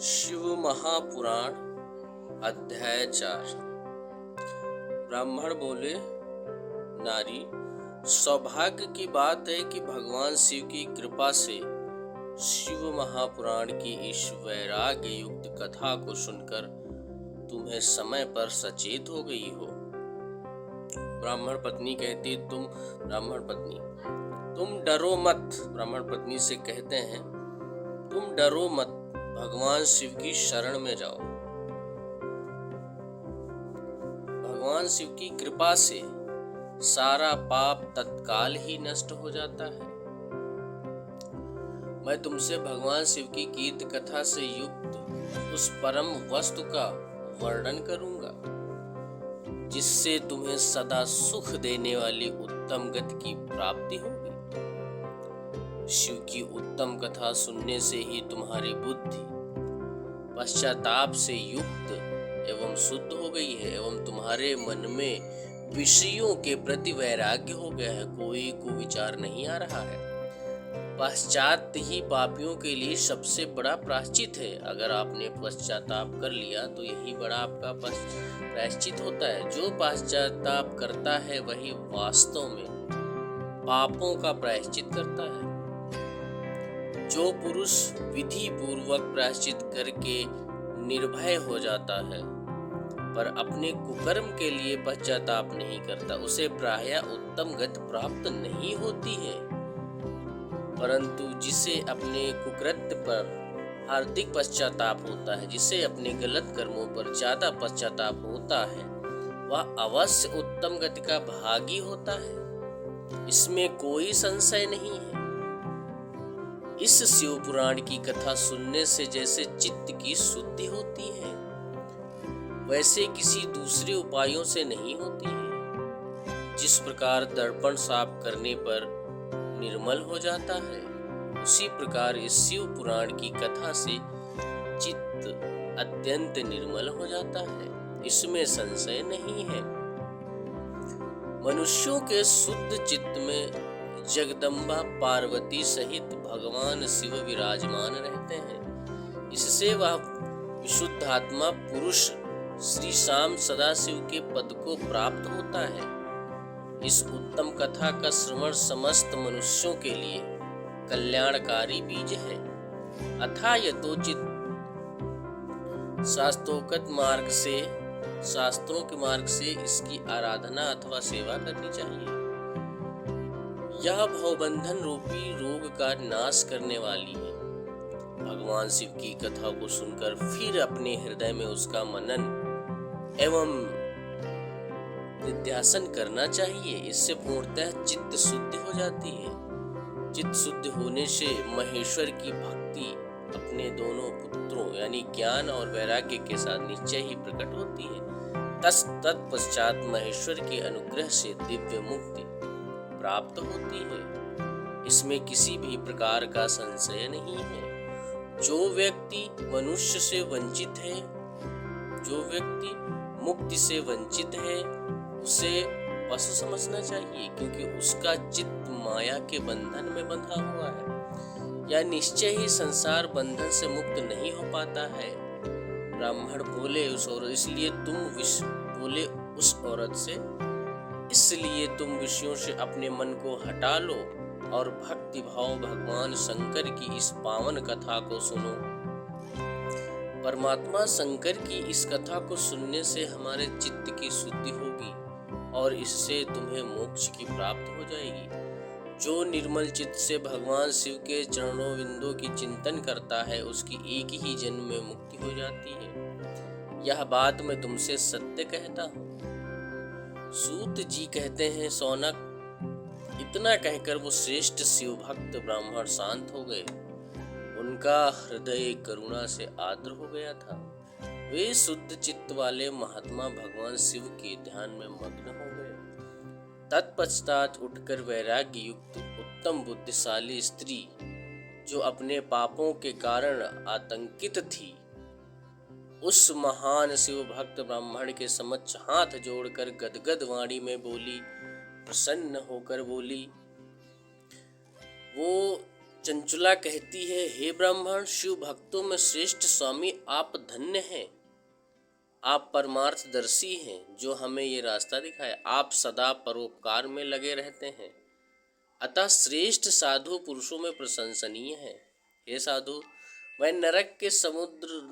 शिव महापुराण अध्याय 4। ब्राह्मण बोले, नारी, सौभाग्य की बात है कि भगवान शिव की कृपा से शिव महापुराण की इस वैराग्य युक्त कथा को सुनकर तुम्हें समय पर सचेत हो गई हो। ब्राह्मण पत्नी कहती, तुम डरो मत। ब्राह्मण पत्नी से कहते हैं, तुम डरो मत, भगवान शिव की शरण में जाओ। भगवान शिव की कृपा से सारा पाप तत्काल ही नष्ट हो जाता है। मैं तुमसे भगवान शिव की कीर्ति कथा से युक्त उस परम वस्तु का वर्णन करूंगा जिससे तुम्हें सदा सुख देने वाली उत्तम गति की प्राप्ति होगी। शिव की उत्तम कथा सुनने से ही तुम्हारी बुद्धि पश्चाताप से युक्त एवं शुद्ध हो गई है एवं तुम्हारे मन में विषयों के प्रति वैराग्य हो गया है। कोई कुविचार नहीं आ रहा है। पश्चात ही पापियों के लिए सबसे बड़ा प्रायश्चित है। अगर आपने पश्चाताप कर लिया तो यही बड़ा आपका प्रायश्चित होता है। जो पश्चाताप करता है वही वास्तव में पापों का प्रायश्चित करता है। जो पुरुष विधि पूर्वक प्रायश्चित करके निर्भय हो जाता है पर अपने कुकर्म के लिए पश्चाताप नहीं करता, उसे प्रायः उत्तम गति प्राप्त नहीं होती है। परंतु जिसे अपने कुकृत्य पर हार्दिक पश्चाताप होता है, जिसे अपने गलत कर्मों पर ज्यादा पश्चाताप होता है, वह अवश्य उत्तम गति का भागी होता है। इसमें कोई संशय नहीं है। इस शिव पुराण की कथा सुनने से जैसे चित्त की शुद्धि होती है, वैसे किसी दूसरे उपायों से नहीं होती है। जिस प्रकार दर्पण साफ करने पर निर्मल हो जाता है, उसी प्रकार इस शिव पुराण की कथा से चित्त अत्यंत निर्मल हो जाता है। इसमें संशय नहीं है। मनुष्यों के शुद्ध चित्त में जगदम्बा पार्वती सहित भगवान शिव विराजमान रहते हैं। इससे वह विशुद्ध आत्मा पुरुष श्री शाम सदाशिव के पद को प्राप्त होता है। इस उत्तम कथा का श्रवण समस्त मनुष्यों के लिए कल्याणकारी बीज है। अथा यथोचित शास्त्रों के मार्ग से इसकी आराधना अथवा सेवा करनी चाहिए। यह भवबंधन रूपी रोग का नाश करने वाली है। भगवान शिव की कथा को सुनकर फिर अपने हृदय में उसका मनन एवं निध्यासन करना चाहिए। इससे पूर्णतः चित्त शुद्धि हो जाती है। चित्त शुद्धि होने से महेश्वर की भक्ति अपने दोनों पुत्रों यानी ज्ञान और वैराग्य के साथ निश्चय ही प्रकट होती है। तत्पश्चात महेश्वर के अनुग्रह से दिव्य मुक्ति प्राप्त होती है। इसमें किसी भी प्रकार का संशय नहीं है। जो व्यक्ति मनुष्य से वंचित है, जो व्यक्ति मुक्ति से वंचित है, उसे पशु समझना चाहिए, क्योंकि उसका चित्त माया के बंधन में बंधा हुआ है। या निश्चय ही संसार बंधन से मुक्त नहीं हो पाता है। ब्राह्मण बोले उस औरत से, इसलिए तुम विषयों से अपने मन को हटा लो और भक्ति भाव भगवान शंकर की इस पावन कथा को सुनो। परमात्मा शंकर की इस कथा को सुनने से हमारे चित्त की शुद्धि होगी और इससे तुम्हें मोक्ष की प्राप्ति हो जाएगी। जो निर्मल चित्त से भगवान शिव के चरणों बिंदु की चिंतन करता है, उसकी एक ही जन्म में मुक्ति हो जाती है। यह बात मैं तुमसे सत्य कहता हूँ। सूत जी कहते हैं, सौनक, इतना कहकर वो श्रेष्ठ शिव भक्त ब्राह्मण शांत हो गए। उनका हृदय करुणा से आर्द्र हो गया था। वे शुद्ध चित्त वाले महात्मा भगवान शिव के ध्यान में मग्न हो गए। तत्पश्चात उठकर वैराग्य युक्त उत्तम बुद्धिशाली स्त्री, जो अपने पापों के कारण आतंकित थी, उस महान शिव भक्त ब्राह्मण के समक्ष हाथ जोड़कर गदगद वाणी में बोली, प्रसन्न होकर बोली। वो चंचला कहती है, हे ब्राह्मण, शिव भक्तों में श्रेष्ठ स्वामी आप धन्य हैं। आप परमार्थदर्शी हैं जो हमें ये रास्ता दिखाए। आप सदा परोपकार में लगे रहते हैं, अतः श्रेष्ठ साधु पुरुषों में प्रशंसनीय है। हे साधु, मैं नरक के समुद्र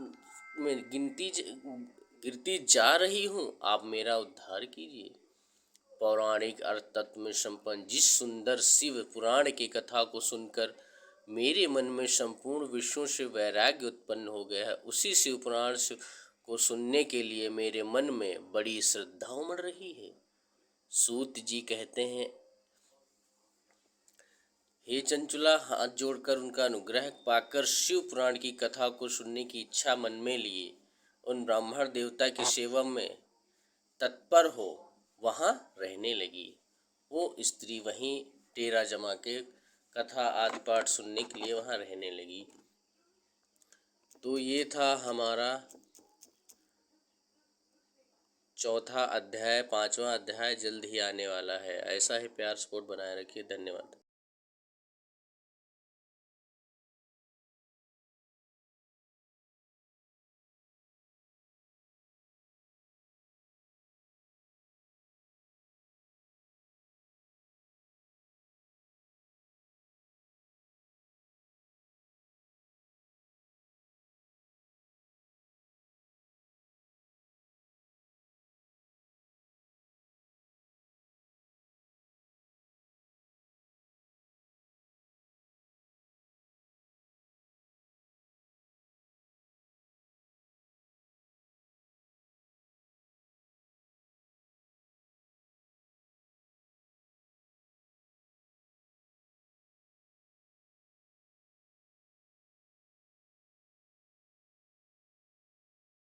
में गिरती जा रही हूँ, आप मेरा उद्धार कीजिए। पौराणिक अर्थ तत्व में संपन्न जिस सुंदर शिव पुराण की कथा को सुनकर मेरे मन में संपूर्ण विश्वों से वैराग्य उत्पन्न हो गया है, उसी शिव पुराण को सुनने के लिए मेरे मन में बड़ी श्रद्धा उमड़ रही है। सूत जी कहते हैं, हे चंचुला, हाथ जोड़कर उनका अनुग्रह पाकर शिव पुराण की कथा को सुनने की इच्छा मन में लिए उन ब्राह्मण देवता की सेवा में तत्पर हो वहाँ रहने लगी। वो स्त्री वहीं डेरा जमा के कथा आदि पाठ सुनने के लिए वहाँ रहने लगी। तो ये था हमारा चौथा अध्याय। 5वां अध्याय जल्द ही आने वाला है। ऐसा ही प्यार सपोर्ट बनाए रखिए। धन्यवाद।